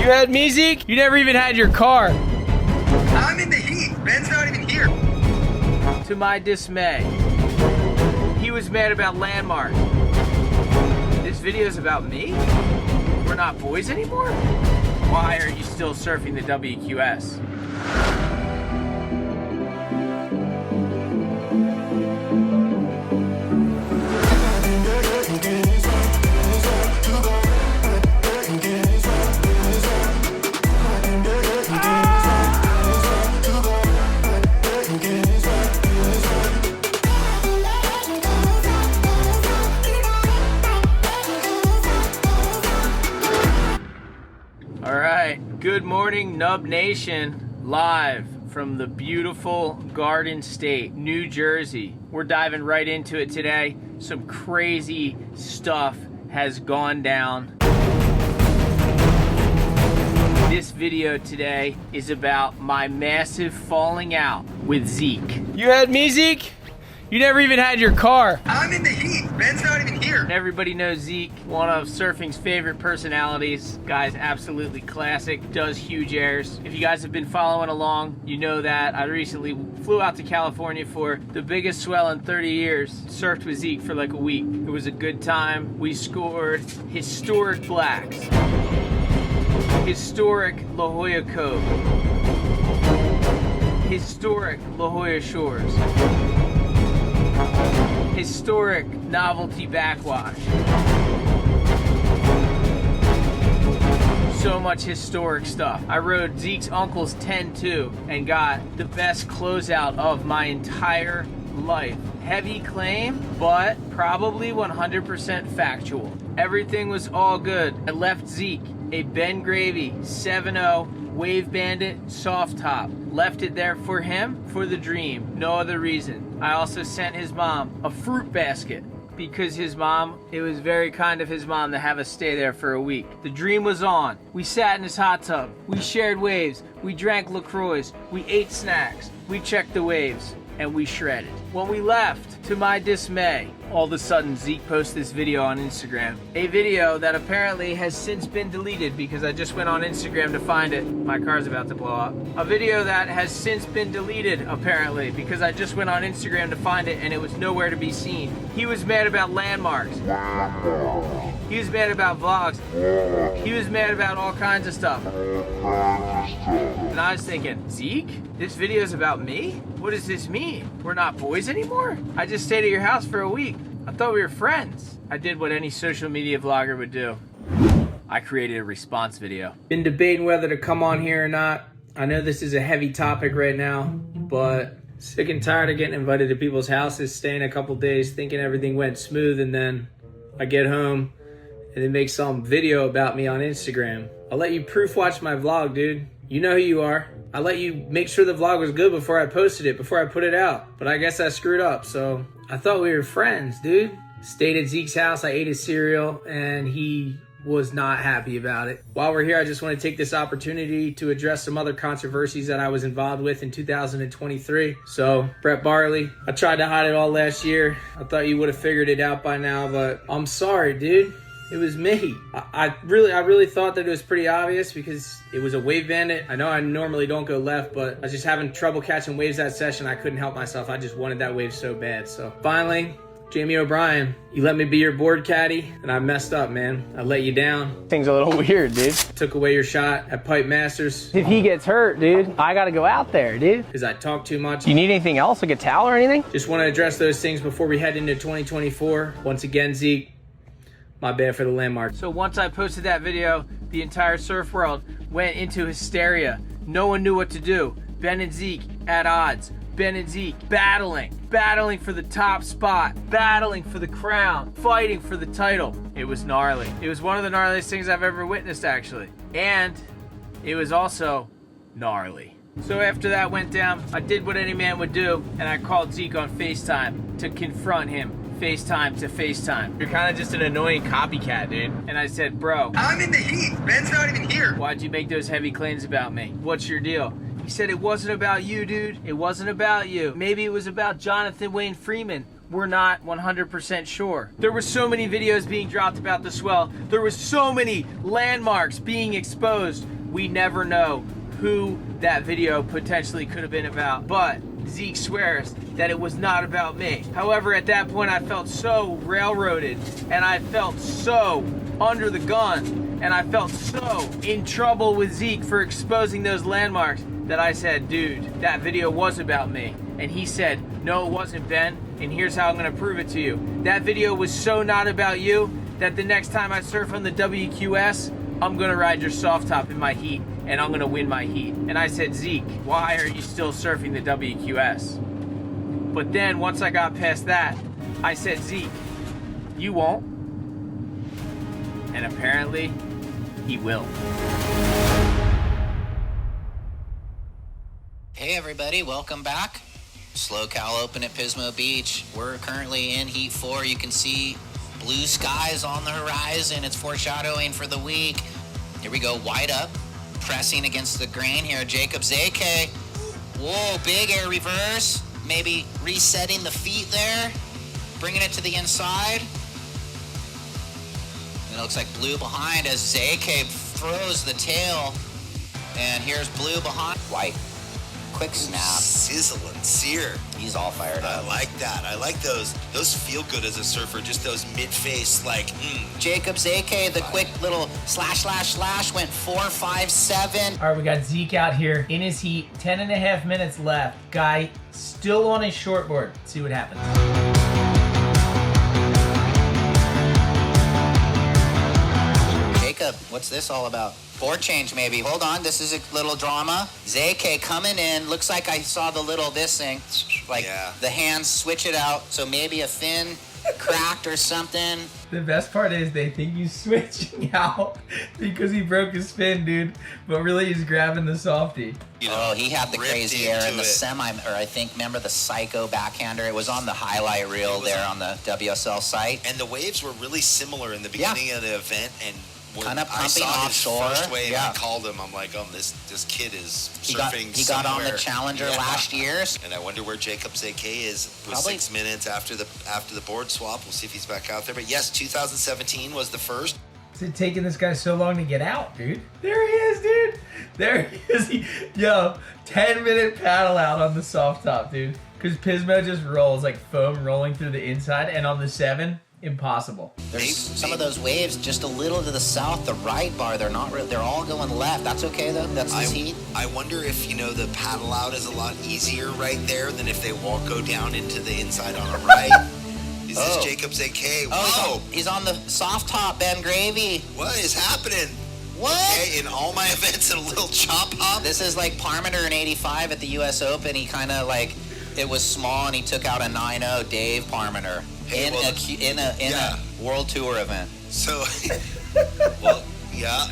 You had me, Zeke? You never even had your car. I'm in the heat. Ben's not even here. To my dismay, he was mad about landmarks. This video's about me? We're not boys anymore? Why are you still surfing the WQS? Good morning, Nub Nation, live from the beautiful Garden State, New Jersey. We're diving right into it today. Some crazy stuff has gone down. This video today is about my massive falling out with Zeke. You had me, Zeke? You never even had your car. I'm in the heat. Ben's not even here. Everybody knows Zeke, one of surfing's favorite personalities. Guy's absolutely classic, does huge airs. If you guys have been following along, you know that I recently flew out to California for the biggest swell in 30 years. Surfed with Zeke for like a week. It was a good time. We scored historic blacks. Historic La Jolla Cove. Historic La Jolla Shores. Historic novelty backwash. So much historic stuff. I rode Zeke's uncle's 10-2 and got the best closeout of my entire life. Heavy claim, but probably 100% factual. Everything was all good. I left Zeke a Ben Gravy 7.0 Wave Bandit soft top. Left it there for him, for the dream. No other reason. I also sent his mom a fruit basket because his mom, it was very kind of his mom to have us stay there for a week. The dream was on. We sat in his hot tub. We shared waves. We drank LaCroix. We ate snacks. We checked the waves. And we shredded. When we left, to my dismay, all of a sudden Zeke posted this video on Instagram. A video that apparently has since been deleted because I just went on Instagram to find it. My car's about to blow up. A video that has since been deleted apparently because I just went on Instagram to find it and it was nowhere to be seen. He was mad about landmarks. He was mad about vlogs. He was mad about all kinds of stuff. And I was thinking, Zeke? This video is about me? What does this mean? We're not boys anymore? I just stayed at your house for a week. I thought we were friends. I did what any social media vlogger would do. I created a response video. Been debating whether to come on here or not. I know this is a heavy topic right now, but sick and tired of getting invited to people's houses, staying a couple days, thinking everything went smooth, and then I get home and they make some video about me on Instagram. I'll let you proof watch my vlog, dude. You know who you are. I let you make sure the vlog was good before I posted it, before I put it out. But I guess I screwed up, so I thought we were friends, dude. Stayed at Zeke's house, I ate his cereal, and he was not happy about it. While we're here, I just want to take this opportunity to address some other controversies that I was involved with in 2023. So, Brett Barley, I tried to hide it all last year. I thought you would have figured it out by now, but I'm sorry, dude. It was me. I really thought that it was pretty obvious because it was a wave bandit. I know I normally don't go left, but I was just having trouble catching waves that session. I couldn't help myself. I just wanted that wave so bad. So finally, Jamie O'Brien, you let me be your board caddy, and I messed up, man. I let you down. Things a little weird, dude. Took away your shot at Pipe Masters. If he gets hurt, dude, I gotta go out there, dude. Because I talk too much. Do you need anything else, like a towel or anything? Just want to address those things before we head into 2024. Once again, Zeke, my bad for the landmark. So once I posted that video, the entire surf world went into hysteria. No one knew what to do. Ben and Zeke at odds. Ben and Zeke battling for the top spot, battling for the crown, fighting for the title. It was gnarly. It was one of the gnarliest things I've ever witnessed, actually. And it was also gnarly. So after that went down, I did what any man would do, and I called Zeke on FaceTime to confront him. FaceTime to FaceTime. You're kind of just an annoying copycat, dude. And I said, bro, I'm in the heat. Ben's not even here. Why'd you make those heavy claims about me? What's your deal? He said, it wasn't about you, dude. It wasn't about you. Maybe it was about Jonathan Wayne Freeman. we're not 100% sure. There were so many videos being dropped about the swell. There was so many landmarks being exposed. We never know who that video potentially could have been about. But Zeke swears that it was not about me. However, at that point, I felt so railroaded, and I felt so under the gun, and I felt so in trouble with Zeke for exposing those landmarks that I said, dude, that video was about me. And he said, no, it wasn't, Ben, and here's how I'm gonna prove it to you. That video was so not about you that the next time I surf on the WQS, I'm gonna ride your soft top in my heat, and I'm gonna win my heat. And I said, Zeke, why are you still surfing the WQS? But then once I got past that, I said, Zeke, you won't. And apparently, he will. Hey everybody, welcome back. Slow Cal Open at Pismo Beach. We're currently in Heat 4. You can see blue skies on the horizon. It's foreshadowing for the week. Here we go, wide up, pressing against the grain here. Jacob Zeke. Whoa, big air reverse. Maybe resetting the feet there, bringing it to the inside. And it looks like blue behind as Zeke throws the tail. And here's blue behind. White. Quick snap. Sizzle and sear. He's all fired up. I like that. I like those. Those feel good as a surfer. Just those mid-face, like, Jacob Zeke, the quick little slash, went 4.57. All right, we got Zeke out here in his heat, 10.5 minutes left. Guy still on his shortboard. Let's see what happens. Jacob, what's this all about? Board change maybe. Hold on, this is a little drama. Zeke coming in. Looks like I saw the little this thing. Like the hands switch it out. So maybe a fin cracked or something. The best part is they think he's switching out because he broke his fin, dude. But really he's grabbing the softy. Oh, he had the crazy air in the it. semi, or I think, remember the psycho backhander? It was on the highlight reel there on the WSL site. and the waves were really similar in the beginning of the event, and when Kinda I pumping saw offshore. his first wave, Yeah. I called him. I'm like, this kid is He got surfing on the somewhere. Challenger last year. And I wonder where Jacob Zeke is with Probably 6 minutes after the board swap. We'll see if he's back out there. But yes, 2017 was the first. Is it taking this guy so long to get out, dude? There he is, dude. There he is. Yo, 10-minute paddle out on the soft top, dude. Because Pismo just rolls like foam rolling through the inside, and on the 7, impossible. There's some of those waves just a little to the south, the right bar, they're all going left. That's okay though, that's the heat. I wonder if, the paddle out is a lot easier right there than if they go down into the inside on the right. Is this Jacob Zeke? Whoa! He's on the soft top, Ben Gravy. What is happening? What? Okay, in all my events, a little chop hop. This is like Parmenter in '85 at the U.S. Open. He kind of it was small and he took out a 9-0 Dave Parmenter in a World Tour event. So, well, yeah.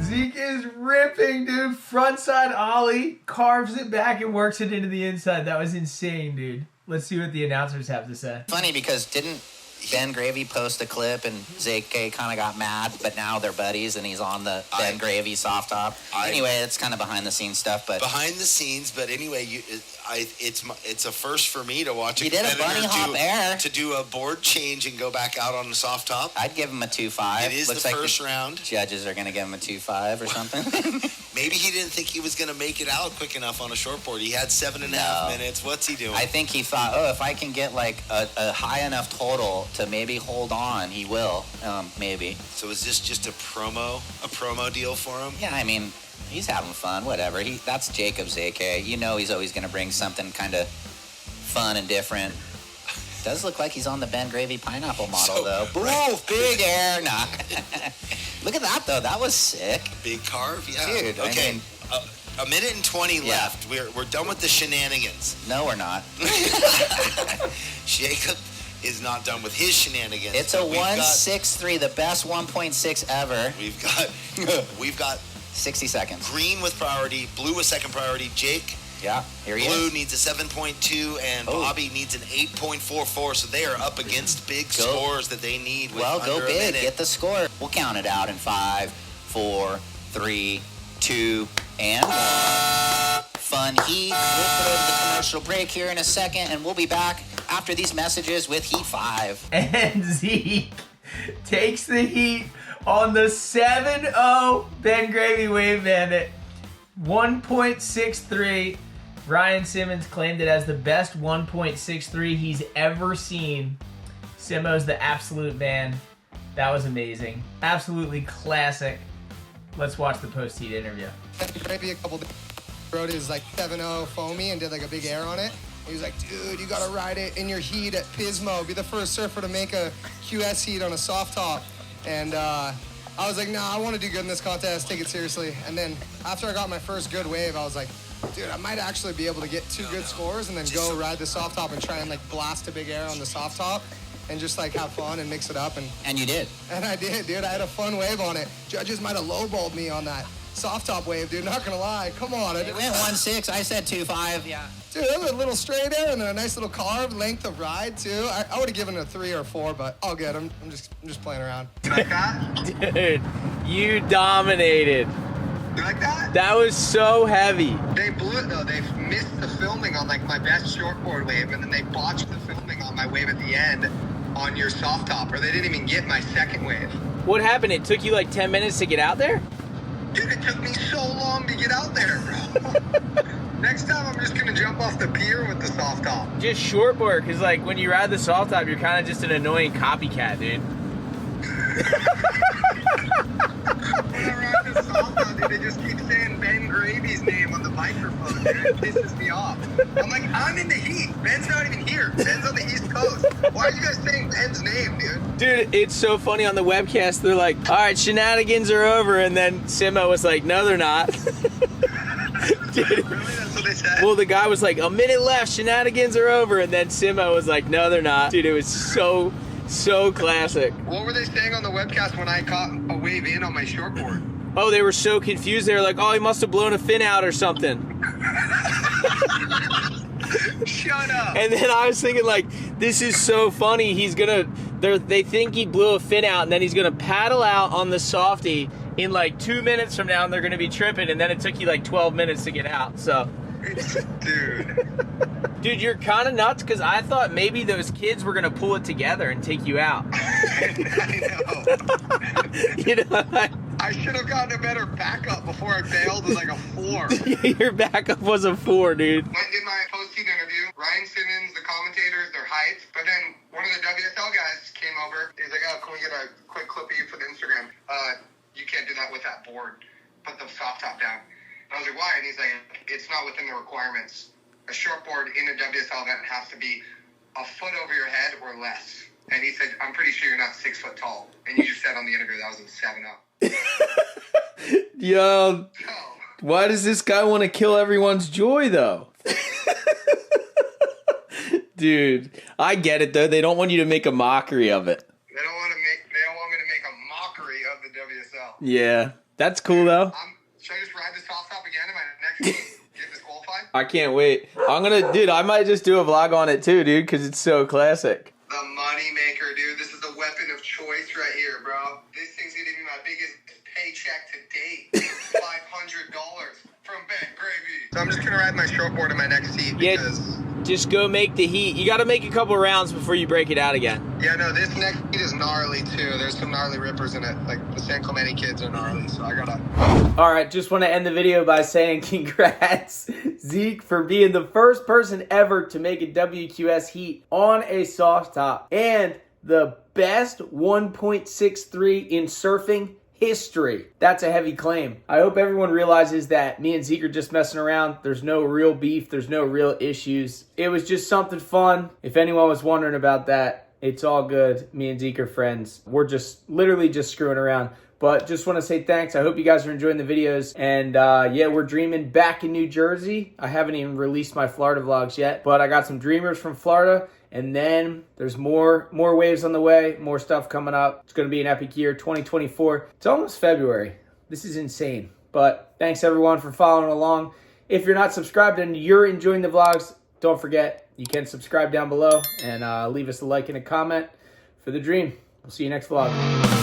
Zeke is ripping, dude. Frontside ollie, carves it back and works it into the inside. That was insane, dude. Let's see what the announcers have to say. Funny because didn't Ben Gravy post a clip and Zeke kind of got mad, but now they're buddies and he's on the Ben Gravy soft top. Anyway, it's kind of behind the scenes stuff, but behind the scenes. But anyway, it's a first for me to watch. He did a bunny hop air to do a board change and go back out on the soft top. I'd give him a 2.5. It is Looks the like first round. Judges are going to give him a 2.5 or something. Maybe he didn't think he was going to make it out quick enough on a shortboard. He had 7.5 minutes. What's he doing? I think he thought, if I can get a high enough total to maybe hold on, he will. Maybe. So is this just a promo deal for him? Yeah, I mean, he's having fun. Whatever. That's Jacob Zeke. He's always going to bring something kind of fun and different. Does look like he's on the Ben Gravy pineapple model though. Ooh, big air. Nah. Look at that though. That was sick. Big carve, yeah. Dude, okay. I mean, a minute and 20 left. We're done with the shenanigans. No, we're not. Jacob is not done with his shenanigans. It's a 1.63, the best 1.6 ever. We've got 60 seconds. Green with priority, blue with second priority. Jake. Yeah, here he Blue is. needs a 7.2 and Bobby needs an 8.44, so they are up against big scores that they need. Well, go under a big, minute. get the score. We'll count it out in 5, 4, 3, 2, and 1. Fun heat. We'll throw the commercial break here in a second, and we'll be back after these messages with Heat 5. And Zeke takes the heat on the 7-0 Ben Gravy Wave Bandit. 1.63. Ryan Simmons claimed it as the best 1.63 he's ever seen. Simo's the absolute man. That was amazing. Absolutely classic. Let's watch the post-heat interview. Maybe a couple days rode his like 7.0 foamy and did like a big air on it. He was like, dude, you gotta ride it in your heat at Pismo. Be the first surfer to make a QS heat on a soft top. And I was like, nah, I want to do good in this contest. Take it seriously. And then after I got my first good wave, I was like, dude, I might actually be able to get two good scores and then go ride the soft top and try and like blast a big air on the soft top and just like have fun and mix it up. And you did. And I did, dude. I had a fun wave on it. Judges might have lowballed me on that soft top wave, dude. Not gonna lie. Come on. It went 1.6. I said 2.5. Yeah. Dude, that was a little straight air and then a nice little carved length of ride too. I would have given it a 3 or 4, but all good. I'm just playing around. You like that? Dude, you dominated. You like that? That was so heavy. They blew it though. They missed the filming on like my best shortboard wave, and then they botched the filming on my wave at the end on your soft top, or they didn't even get my second wave. What happened? It took you like 10 minutes to get out there? Dude, it took me so long to get out there, bro. Next time I'm just gonna jump off the pier with the soft top. Just shortboard, because like when you ride the soft top, you're kind of just an annoying copycat, dude. When I ride the soft top, dude, they just keep saying Ben Gravy's name on the microphone, dude. It pisses me off. I'm like, I'm in the heat. Ben's not even here. Ben's on the East Coast. Why are you guys saying Ben's name, dude? Dude, it's so funny on the webcast. They're like, all right, shenanigans are over. And then Simo was like, no, they're not. Dude. Really? That's what they said? Well, the guy was like, a minute left, shenanigans are over. And then Simo was like, no, they're not. Dude, it was so classic. What were they saying on the webcast when I caught a wave in on my shortboard? Oh, they were so confused. They were like, oh, he must have blown a fin out or something. Shut up. And then I was thinking, like, this is so funny. They think he blew a fin out, and then he's gonna paddle out on the softy in like 2 minutes from now, and they're gonna be tripping. And then it took you like 12 minutes to get out. So, dude, you're kind of nuts because I thought maybe those kids were gonna pull it together and take you out. I know. You know. I should have gotten a better backup before I bailed with like a 4. Your backup was a 4, dude. Went and did my post-heat interview. Ryan Simmons, the commentators, they're hyped. But then one of the WSL guys came over. He's like, oh, can we get a quick clip of you for the Instagram? You can't do that with that board. Put the soft top down. And I was like, why? And he's like, it's not within the requirements. A short board in a WSL event has to be a foot over your head or less. And he said, I'm pretty sure you're not 6 foot tall. And you just said on the interview that was a 7-0. Yo, why does this guy want to kill everyone's joy, though? Dude, I get it, though. They don't want you to make a mockery of it. They don't want me to make a mockery of the WSL. Yeah, that's cool, though. Should I just ride the soft top again in my next game? Get disqualified? I can't wait. Dude, I might just do a vlog on it, too, dude, because it's so classic. The money maker, dude. This is the weapon of choice right here, bro. This thing's gonna be my biggest paycheck to date. $500 from Ben Gravy. So I'm just gonna ride my shortboard in my next heat because... Just go make the heat. You got to make a couple rounds before you break it out again. Yeah, no, this next heat is gnarly, too. There's some gnarly rippers in it. Like, the San Clemente kids are gnarly, so I gotta... All right, just want to end the video by saying congrats, Zeke, for being the first person ever to make a WQS heat on a soft top and the best 1.63 in surfing history. That's a heavy claim. I hope everyone realizes that me and Zeke are just messing around. There's no real beef. There's no real issues. It was just something fun. If anyone was wondering about that, it's all good. Me and Zeke are friends. We're just literally just screwing around. But just want to say thanks. I hope you guys are enjoying the videos. And yeah, we're dreaming back in New Jersey. I haven't even released my Florida vlogs yet, but I got some dreamers from Florida. And then there's more waves on the way, more stuff coming up. It's going to be an epic year, 2024. It's almost February. This is insane. But thanks everyone for following along. If you're not subscribed and you're enjoying the vlogs, don't forget, you can subscribe down below and leave us a like and a comment for the dream. We'll see you next vlog.